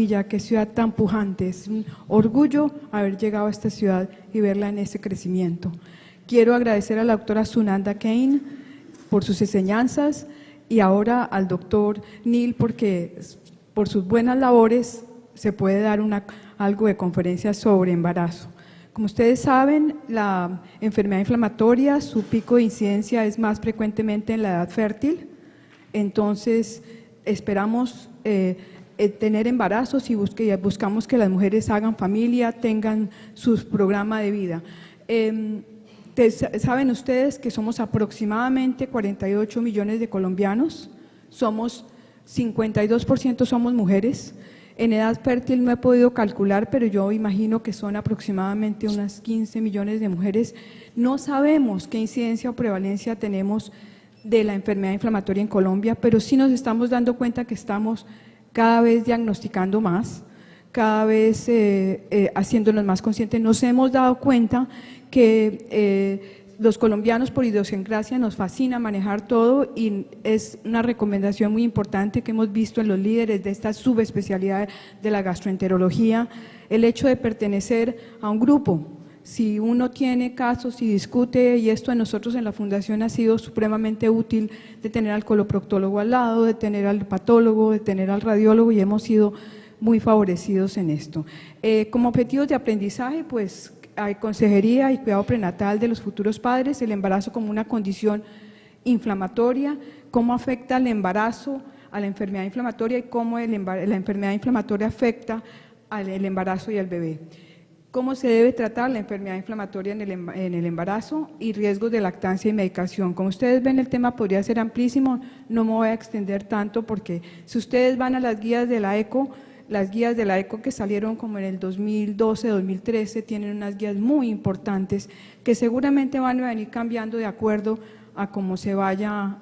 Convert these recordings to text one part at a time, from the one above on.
Barranquilla, qué ciudad tan pujante. Es un orgullo haber llegado a esta ciudad y verla en ese crecimiento. Quiero agradecer a la doctora Sunanda Kane por sus enseñanzas y ahora al doctor Neil porque por sus buenas labores se puede dar algo de conferencia sobre embarazo. Como ustedes saben, la enfermedad inflamatoria, su pico de incidencia es más frecuentemente en la edad fértil, entonces esperamos tener embarazos y buscamos que las mujeres hagan familia, tengan su programa de vida. Saben ustedes que somos aproximadamente 48 millones de colombianos, 52% somos mujeres. En edad fértil no he podido calcular, pero yo imagino que son aproximadamente unas 15 millones de mujeres. No sabemos qué incidencia o prevalencia tenemos de la enfermedad inflamatoria en Colombia, pero sí nos estamos dando cuenta que estamos cada vez diagnosticando más, cada vez haciéndonos más conscientes. Nos hemos dado cuenta que los colombianos por idiosincrasia nos fascina manejar todo y es una recomendación muy importante que hemos visto en los líderes de esta subespecialidad de la gastroenterología, el hecho de pertenecer a un grupo. Si uno tiene casos y discute, y esto a nosotros en la Fundación ha sido supremamente útil, de tener al coloproctólogo al lado, de tener al patólogo, de tener al radiólogo, y hemos sido muy favorecidos en esto. Como objetivos de aprendizaje, pues hay consejería y cuidado prenatal de los futuros padres, el embarazo como una condición inflamatoria, cómo afecta el embarazo a la enfermedad inflamatoria y cómo la enfermedad inflamatoria afecta al embarazo y al bebé. Cómo se debe tratar la enfermedad inflamatoria en el embarazo y riesgos de lactancia y medicación. Como ustedes ven, el tema podría ser amplísimo, no me voy a extender tanto porque si ustedes van a las guías de la ECO, las guías de la ECO que salieron como en el 2012, 2013, tienen unas guías muy importantes que seguramente van a venir cambiando de acuerdo a cómo se vaya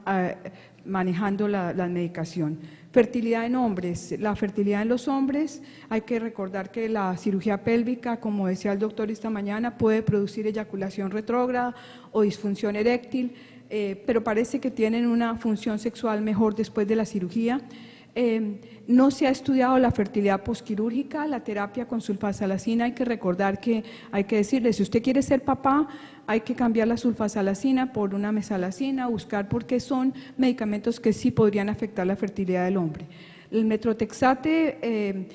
manejando la medicación. Fertilidad en hombres. La fertilidad en los hombres, hay que recordar que la cirugía pélvica, como decía el doctor esta mañana, puede producir eyaculación retrógrada o disfunción eréctil, pero parece que tienen una función sexual mejor después de la cirugía. No se ha estudiado la fertilidad posquirúrgica, la terapia con sulfasalacina. Hay que recordar que hay que decirle, si usted quiere ser papá, hay que cambiar la sulfasalacina por una mesalacina, buscar porque son medicamentos que sí podrían afectar la fertilidad del hombre. El metrotexate,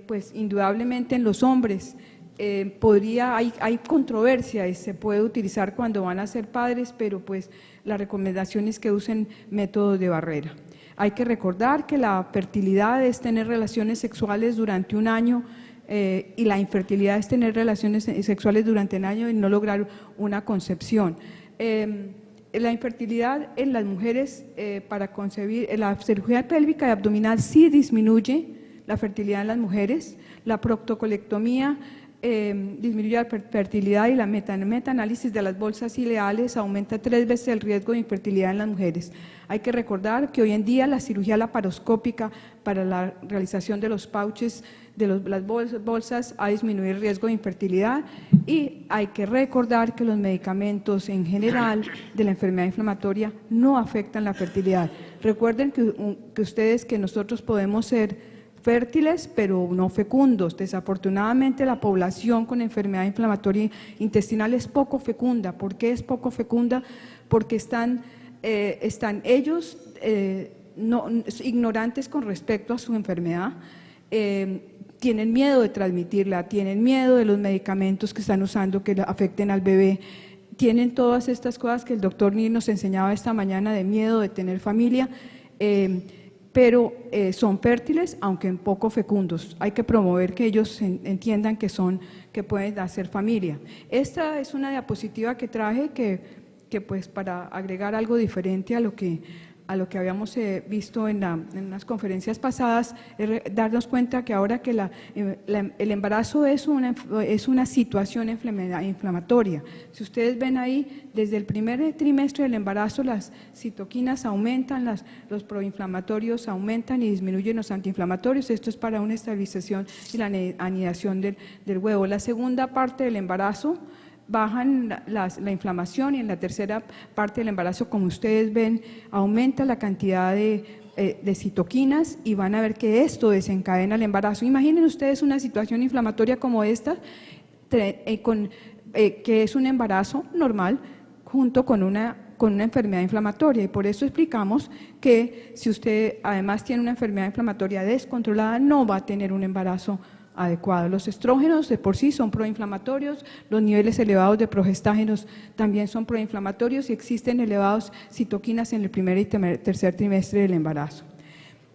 pues indudablemente en los hombres, hay controversia y se puede utilizar cuando van a ser padres, pero pues la recomendación es que usen métodos de barrera. Hay que recordar que la fertilidad es tener relaciones sexuales durante un año y la infertilidad es tener relaciones sexuales durante un año y no lograr una concepción. La infertilidad en las mujeres para concebir, la cirugía pélvica y abdominal sí disminuye la fertilidad en las mujeres, la proctocolectomía disminuye la fertilidad y la metaanálisis de las bolsas ileales aumenta 3 veces el riesgo de infertilidad en las mujeres. Hay que recordar que hoy en día la cirugía laparoscópica para la realización de los pouches, de las bolsas, ha disminuido el riesgo de infertilidad y hay que recordar que los medicamentos en general de la enfermedad inflamatoria no afectan la fertilidad. Recuerden que ustedes, que nosotros podemos ser fértiles pero no fecundos. Desafortunadamente la población con enfermedad inflamatoria intestinal es poco fecunda. ¿Por qué es poco fecunda? Porque están ellos ignorantes con respecto a su enfermedad, tienen miedo de transmitirla, tienen miedo de los medicamentos que están usando que afecten al bebé, tienen todas estas cosas que el doctor Neil nos enseñaba esta mañana de miedo de tener familia, pero son fértiles aunque poco fecundos. Hay que promover que ellos entiendan que pueden hacer familia. Esta es una diapositiva que traje que pues para agregar algo diferente a lo que habíamos visto en las conferencias pasadas, darnos cuenta que ahora que el embarazo es una situación inflamatoria. Si ustedes ven ahí, desde el primer trimestre del embarazo las citoquinas aumentan, los proinflamatorios aumentan y disminuyen los antiinflamatorios. Esto es para una estabilización y la anidación del huevo. La segunda parte del embarazo bajan la inflamación y en la tercera parte del embarazo, como ustedes ven, aumenta la cantidad de de citoquinas y van a ver que esto desencadena el embarazo. Imaginen ustedes una situación inflamatoria como esta, que es un embarazo normal junto con una enfermedad inflamatoria, y por eso explicamos que si usted además tiene una enfermedad inflamatoria descontrolada, no va a tener un embarazo adecuado. Los estrógenos de por sí son proinflamatorios, los niveles elevados de progestágenos también son proinflamatorios y existen elevados citoquinas en el primer y tercer trimestre del embarazo.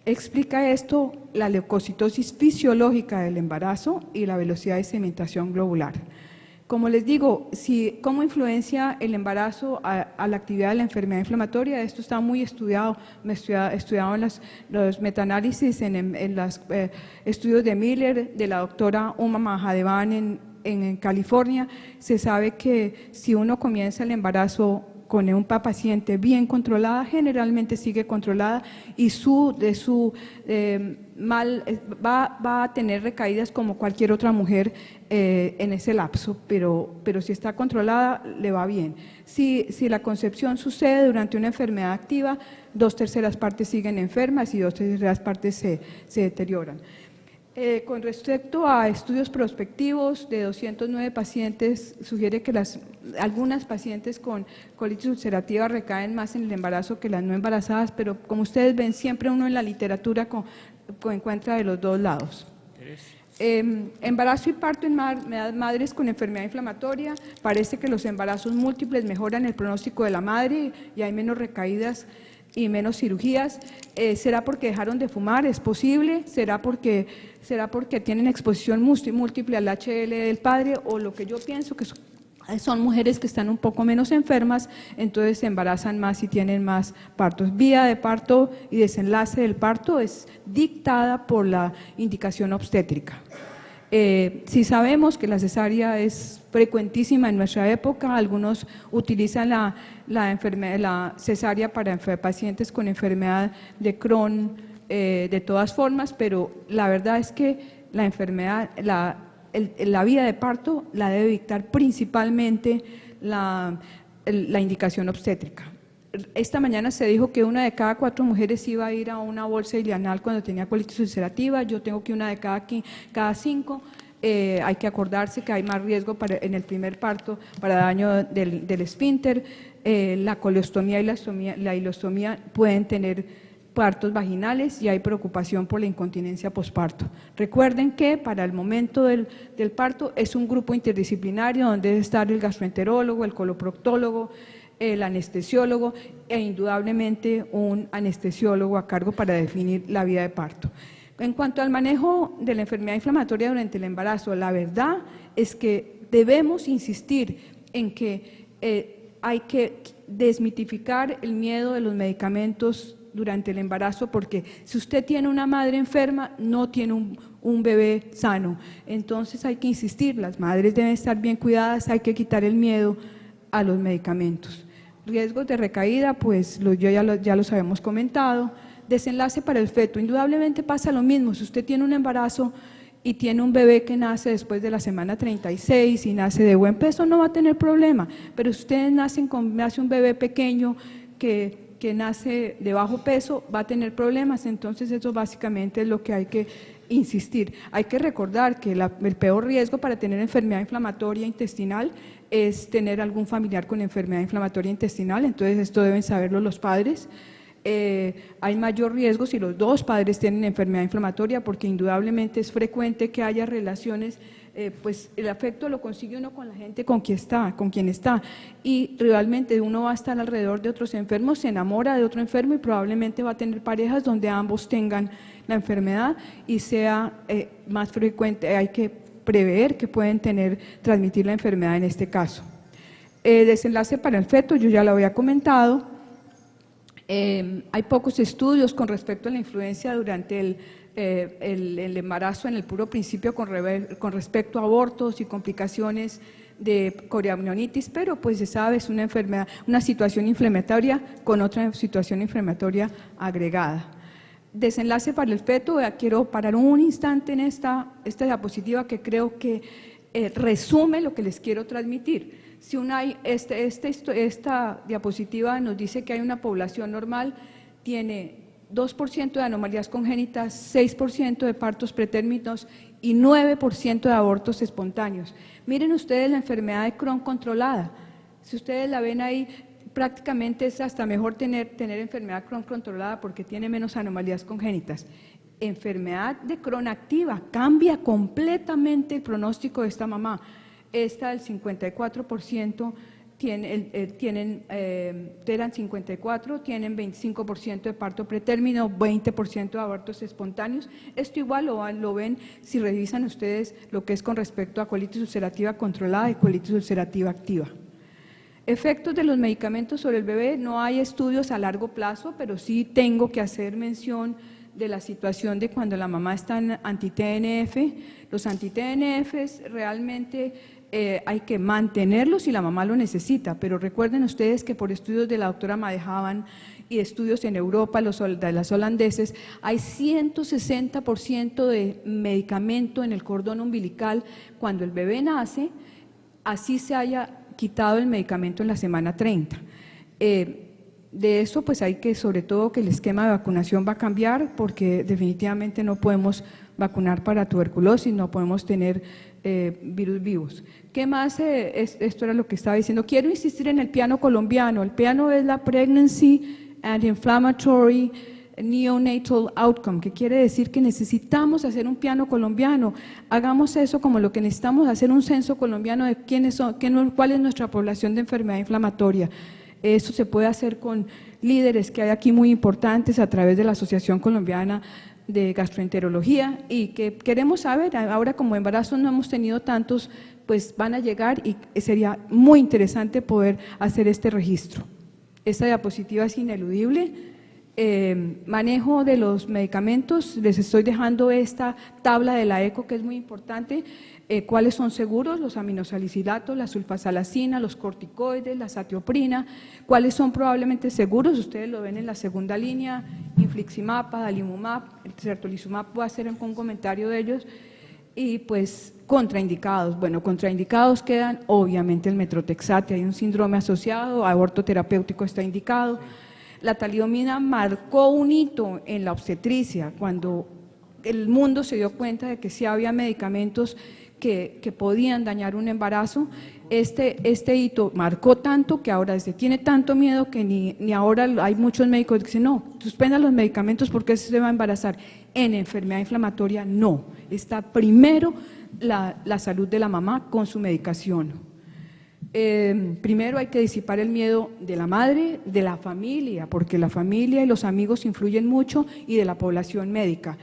Explica esto la leucocitosis fisiológica del embarazo y la velocidad de sedimentación globular. Como les digo, ¿cómo influencia el embarazo a la actividad de la enfermedad inflamatoria? Esto está muy estudiado, estudiado en los metaanálisis, en los estudios de Miller, de la doctora Uma Mahadevan en California. Se sabe que si uno comienza el embarazo con una paciente bien controlada, generalmente sigue controlada y va a tener recaídas como cualquier otra mujer en ese lapso, pero si está controlada le va bien. Si la concepción sucede durante una enfermedad activa, 2/3 partes siguen enfermas y 2/3 partes se deterioran. Con respecto a estudios prospectivos de 209 pacientes, sugiere que algunas pacientes con colitis ulcerativa recaen más en el embarazo que las no embarazadas, pero como ustedes ven, siempre uno en la literatura encuentra de los dos lados. Embarazo y parto en madres con enfermedad inflamatoria. Parece que los embarazos múltiples mejoran el pronóstico de la madre y hay menos recaídas y menos cirugías. ¿Será porque dejaron de fumar? ¿Es posible? ¿Será porque tienen exposición múltiple al HL del padre? O lo que yo pienso que son mujeres que están un poco menos enfermas, entonces se embarazan más y tienen más partos. Vía de parto y desenlace del parto es dictada por la indicación obstétrica. Si sabemos que la cesárea es frecuentísima en nuestra época, algunos utilizan la cesárea para pacientes con enfermedad de Crohn de todas formas, pero la verdad es que la enfermedad, la vía de parto la debe dictar principalmente la indicación obstétrica. Esta mañana se dijo que 1 de cada 4 mujeres iba a ir a una bolsa ileanal cuando tenía colitis ulcerativa. Yo tengo que 1 de cada 5. Hay que acordarse que hay más riesgo en el primer parto para daño del esfínter. La colostomía y la hilostomía pueden tener partos vaginales y hay preocupación por la incontinencia posparto. Recuerden que para el momento del parto es un grupo interdisciplinario donde debe estar el gastroenterólogo, el coloproctólogo, el anestesiólogo e indudablemente un anestesiólogo a cargo para definir la vía de parto. En cuanto al manejo de la enfermedad inflamatoria durante el embarazo, la verdad es que debemos insistir en que hay que desmitificar el miedo de los medicamentos durante el embarazo, porque si usted tiene una madre enferma, no tiene un bebé sano. Entonces hay que insistir, las madres deben estar bien cuidadas, hay que quitar el miedo a los medicamentos. Riesgos de recaída, pues ya los habíamos comentado. Desenlace para el feto, indudablemente pasa lo mismo. Si usted tiene un embarazo y tiene un bebé que nace después de la semana 36 y nace de buen peso, no va a tener problema, pero si ustedes nace un bebé pequeño que nace de bajo peso, va a tener problemas. Entonces eso básicamente es lo que hay que insistir. Hay que recordar que el peor riesgo para tener enfermedad inflamatoria intestinal es tener algún familiar con enfermedad inflamatoria intestinal, entonces esto deben saberlo los padres. Hay mayor riesgo si los dos padres tienen enfermedad inflamatoria, porque indudablemente es frecuente que haya relaciones, pues el afecto lo consigue uno con la gente con quien está, y realmente uno va a estar alrededor de otros enfermos, se enamora de otro enfermo y probablemente va a tener parejas donde ambos tengan la enfermedad y sea más frecuente. Hay que prever que pueden transmitir la enfermedad en este caso. Desenlace para el feto, yo ya lo había comentado. Hay pocos estudios con respecto a la influencia durante el embarazo en el puro principio con respecto a abortos y complicaciones de coriamnionitis, pero pues se sabe, es una enfermedad, una situación inflamatoria con otra situación inflamatoria agregada. Desenlace para el feto, quiero parar un instante en esta diapositiva que creo que resume lo que les quiero transmitir. Si esta diapositiva nos dice que hay una población normal, tiene 2% de anomalías congénitas, 6% de partos pretérminos y 9% de abortos espontáneos. Miren ustedes la enfermedad de Crohn controlada. Si ustedes la ven ahí, prácticamente es hasta mejor tener enfermedad Crohn controlada porque tiene menos anomalías congénitas. Enfermedad de Crohn activa, cambia completamente el pronóstico de esta mamá. Esta del 54% eran 54, tienen 25% de parto pretérmino, 20% de abortos espontáneos. Esto igual lo ven si revisan ustedes lo que es con respecto a colitis ulcerativa controlada y colitis ulcerativa activa. Efectos de los medicamentos sobre el bebé, no hay estudios a largo plazo, pero sí tengo que hacer mención de la situación de cuando la mamá está en anti-TNF. Los anti-TNF realmente hay que mantenerlos si la mamá lo necesita, pero recuerden ustedes que por estudios de la doctora Madejaban y estudios en Europa, de las holandeses, hay 160% de medicamento en el cordón umbilical cuando el bebé nace, así se haya quitado el medicamento en la semana 30. De eso pues hay que, sobre todo, que el esquema de vacunación va a cambiar porque definitivamente no podemos vacunar para tuberculosis, no podemos tener virus vivos. ¿Qué más? Esto era lo que estaba diciendo. Quiero insistir en el piano colombiano. El piano es la Pregnancy and Inflammatory Neonatal Outcome, que quiere decir que necesitamos hacer un piano colombiano. Hagamos eso como lo que necesitamos, hacer un censo colombiano de cuál es nuestra población de enfermedad inflamatoria. Eso se puede hacer con líderes que hay aquí muy importantes a través de la Asociación Colombiana de Gastroenterología y que queremos saber, ahora como embarazos no hemos tenido tantos, pues van a llegar y sería muy interesante poder hacer este registro. Esta diapositiva es ineludible. Manejo de los medicamentos, les estoy dejando esta tabla de la ECO que es muy importante, cuáles son seguros, los aminosalicilatos, la sulfasalacina, los corticoides, la satioprina, cuáles son probablemente seguros, ustedes lo ven en la segunda línea, infliximab, adalimumab, el certolizumab, voy a hacer un comentario de ellos, y pues contraindicados. Bueno, contraindicados quedan obviamente el metrotexate, hay un síndrome asociado, aborto terapéutico está indicado. La talidomida marcó un hito en la obstetricia cuando el mundo se dio cuenta de que sí había medicamentos que podían dañar un embarazo. Este hito marcó tanto que ahora se tiene tanto miedo que ni ahora hay muchos médicos que dicen no, suspendan los medicamentos porque se va a embarazar. En enfermedad inflamatoria no, está primero la salud de la mamá con su medicación. Primero hay que disipar el miedo de la madre, de la familia, porque la familia y los amigos influyen mucho, y de la población médica.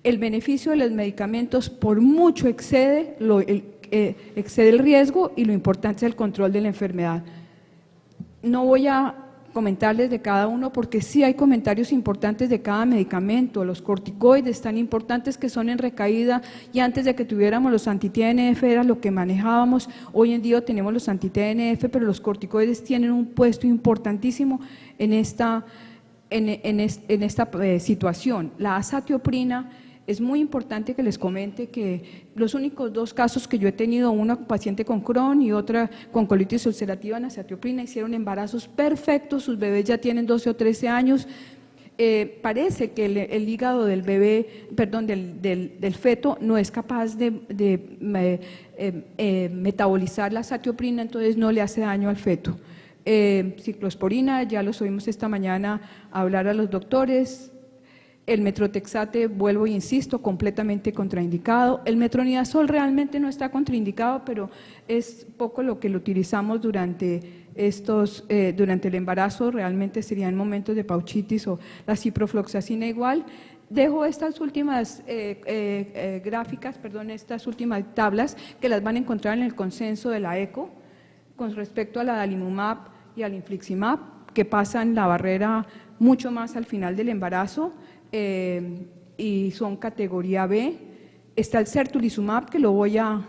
El beneficio de los medicamentos por mucho excede el riesgo y lo importante es el control de la enfermedad. No voy a comentarles de cada uno porque sí hay comentarios importantes de cada medicamento. Los corticoides tan importantes que son en recaída, y antes de que tuviéramos los anti-TNF era lo que manejábamos. Hoy en día tenemos los anti-TNF, pero los corticoides tienen un puesto importantísimo en esta situación. La azatioprina, es muy importante que les comente que los únicos dos casos que yo he tenido, una paciente con Crohn y otra con colitis ulcerativa en azatioprina, hicieron embarazos perfectos, sus bebés ya tienen 12 o 13 años. Parece que el hígado del bebé, perdón, del feto no es capaz de metabolizar la azatioprina, entonces no le hace daño al feto. Ciclosporina, ya los oímos esta mañana hablar a los doctores. El metrotexate, vuelvo e insisto, completamente contraindicado. El metronidazol realmente no está contraindicado, pero es poco lo que lo utilizamos durante el embarazo, realmente sería en momentos de pauchitis, o la ciprofloxacina igual. Dejo estas últimas estas últimas tablas que las van a encontrar en el consenso de la ECO con respecto a la adalimumab y al infliximab, que pasan la barrera mucho más al final del embarazo. Y son categoría B. Está el certolizumab, que lo voy a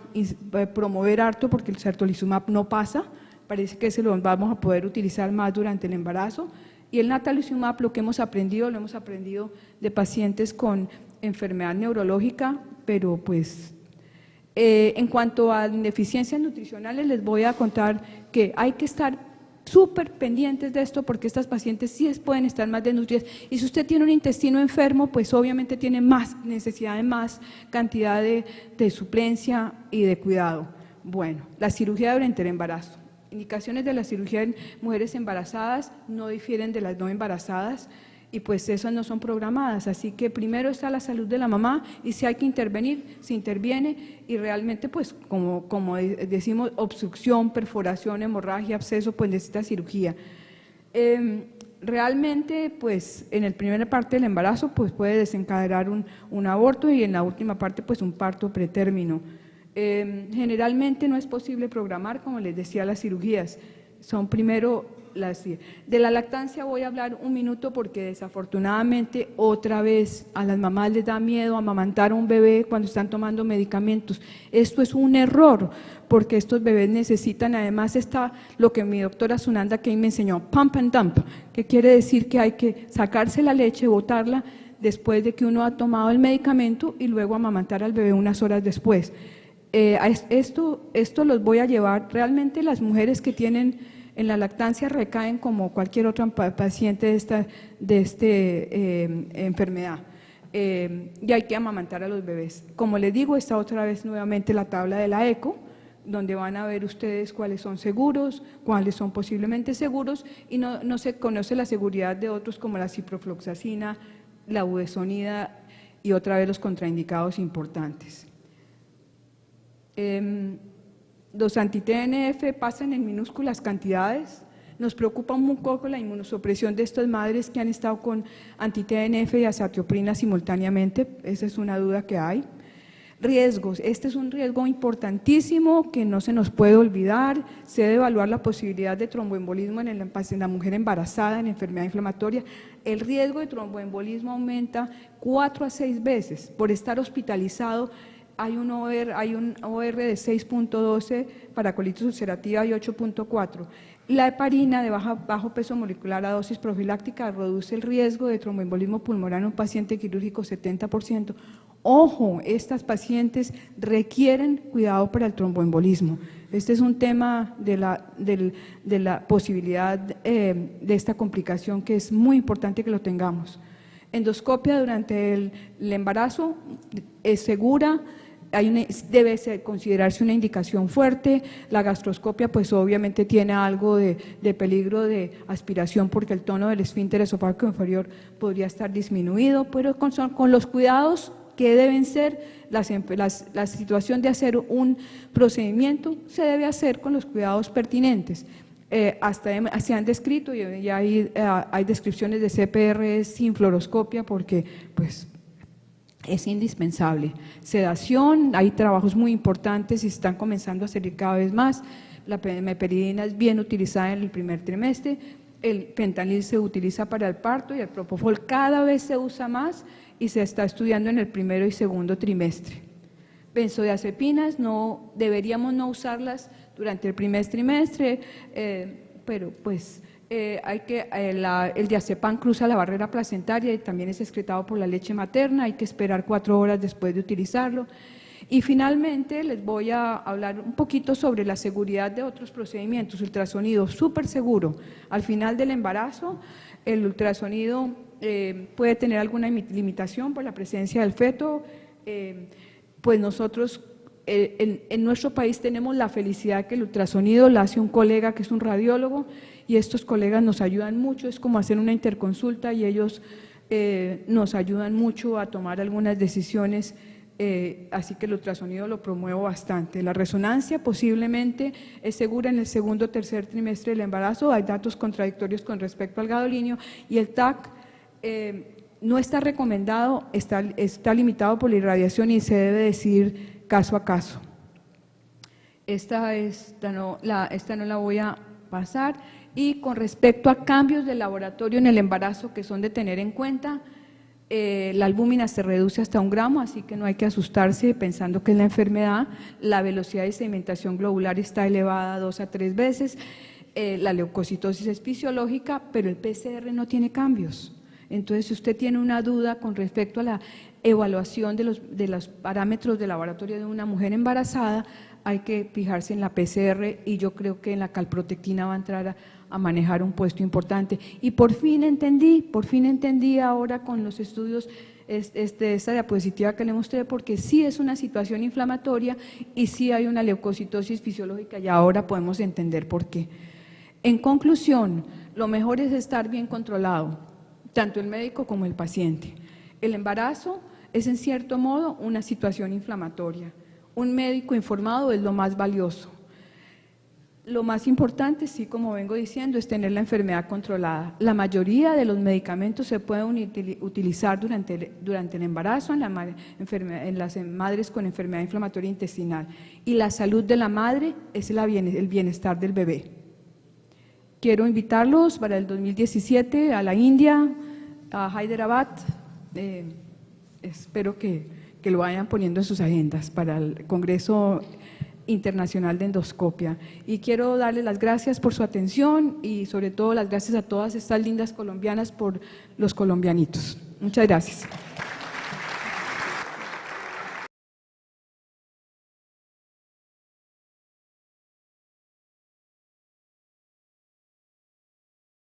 promover harto porque el certolizumab no pasa, parece que se lo vamos a poder utilizar más durante el embarazo. Y el natalizumab, lo que hemos aprendido, lo hemos aprendido de pacientes con enfermedad neurológica, pero pues en cuanto a deficiencias nutricionales les voy a contar que hay que estar súper pendientes de esto porque estas pacientes sí pueden estar más desnutridas. Y si usted tiene un intestino enfermo, pues obviamente tiene más necesidad de más cantidad de suplencia y de cuidado. Bueno, la cirugía durante el embarazo. Indicaciones de la cirugía en mujeres embarazadas no difieren de las no embarazadas y pues esas no son programadas, así que primero está la salud de la mamá y si hay que intervenir, se interviene y realmente pues como decimos obstrucción, perforación, hemorragia, absceso, pues necesita cirugía. Realmente pues en la primera parte del embarazo pues puede desencadenar un aborto y en la última parte pues un parto pretérmino. Generalmente no es posible programar, como les decía, las cirugías, son primero de la lactancia voy a hablar un minuto porque desafortunadamente otra vez a las mamás les da miedo amamantar a un bebé cuando están tomando medicamentos. Esto es un error porque estos bebés necesitan, además está lo que mi doctora Sunanda Kane me enseñó, pump and dump, que quiere decir que hay que sacarse la leche, botarla después de que uno ha tomado el medicamento y luego amamantar al bebé unas horas después. Esto los voy a llevar, realmente las mujeres que tienen en la lactancia recaen como cualquier otra paciente de esta enfermedad y hay que amamantar a los bebés. Como les digo, está otra vez nuevamente la tabla de la ECO, donde van a ver ustedes cuáles son seguros, cuáles son posiblemente seguros y no se conoce la seguridad de otros como la ciprofloxacina, la budesonida y otra vez los contraindicados importantes. Los anti-TNF pasan en minúsculas cantidades, nos preocupa un poco la inmunosupresión de estas madres que han estado con anti-TNF y azatioprina simultáneamente, esa es una duda que hay. Riesgos, este es un riesgo importantísimo que no se nos puede olvidar, se debe evaluar la posibilidad de tromboembolismo en la mujer embarazada, en enfermedad inflamatoria. El riesgo de tromboembolismo aumenta 4 a 6 veces por estar hospitalizado. Hay un OR de 6.12 para colitis ulcerativa y 8.4. La heparina de bajo peso molecular a dosis profiláctica reduce el riesgo de tromboembolismo pulmonar en un paciente quirúrgico 70%. Ojo, estas pacientes requieren cuidado para el tromboembolismo. Este es un tema de la posibilidad de esta complicación que es muy importante que lo tengamos. Endoscopia durante el embarazo es segura. Debe considerarse una indicación fuerte. La gastroscopia pues obviamente tiene algo de peligro de aspiración porque el tono del esfínter esofágico inferior podría estar disminuido, pero con los cuidados que deben ser, la situación de hacer un procedimiento se debe hacer con los cuidados pertinentes. Hasta se han descrito y ya hay descripciones de CPR sin fluoroscopia porque pues es indispensable. Sedación, hay trabajos muy importantes y se están comenzando a salir cada vez más. La meperidina es bien utilizada en el primer trimestre, el fentanil se utiliza para el parto y el propofol cada vez se usa más y se está estudiando en el primero y segundo trimestre. Benzodiazepinas, deberíamos no usarlas durante el primer trimestre, pero pues el diazepam cruza la barrera placentaria y también es excretado por la leche materna, hay que esperar 4 horas después de utilizarlo. Y finalmente les voy a hablar un poquito sobre la seguridad de otros procedimientos. Ultrasonido súper seguro. Al final del embarazo, el ultrasonido puede tener alguna limitación por la presencia del feto, pues nosotros en nuestro país tenemos la felicidad que el ultrasonido lo hace un colega que es un radiólogo y estos colegas nos ayudan mucho, es como hacer una interconsulta y ellos nos ayudan mucho a tomar algunas decisiones, así que el ultrasonido lo promuevo bastante. La resonancia posiblemente es segura en el segundo o tercer trimestre del embarazo, hay datos contradictorios con respecto al gadolinio y el TAC no está recomendado, está limitado por la irradiación y se debe decidir caso a caso. Esta no la voy a pasar. Y con respecto a cambios de laboratorio en el embarazo que son de tener en cuenta, la albúmina se reduce hasta 1 gramo, así que no hay que asustarse pensando que es la enfermedad. La velocidad de sedimentación globular está elevada 2 a 3 veces, la leucocitosis es fisiológica, pero el PCR no tiene cambios. Entonces, si usted tiene una duda con respecto a evaluación de los parámetros de laboratorio de una mujer embarazada, hay que fijarse en la PCR y yo creo que en la calprotectina va a entrar a manejar un puesto importante. Y por fin entendí ahora con los estudios esta diapositiva que le mostré, porque sí es una situación inflamatoria y sí hay una leucocitosis fisiológica y ahora podemos entender por qué. En conclusión, lo mejor es estar bien controlado, tanto el médico como el paciente. El embarazo es en cierto modo una situación inflamatoria. Un médico informado es lo más valioso. Lo más importante, sí, como vengo diciendo, es tener la enfermedad controlada. La mayoría de los medicamentos se pueden utilizar durante el embarazo en las madres con enfermedad inflamatoria intestinal. Y la salud de la madre es el bienestar del bebé. Quiero invitarlos para el 2017 a la India, a Hyderabad. Espero que lo vayan poniendo en sus agendas para el Congreso Internacional de Endoscopia. Y quiero darles las gracias por su atención y sobre todo las gracias a todas estas lindas colombianas por los colombianitos. Muchas gracias.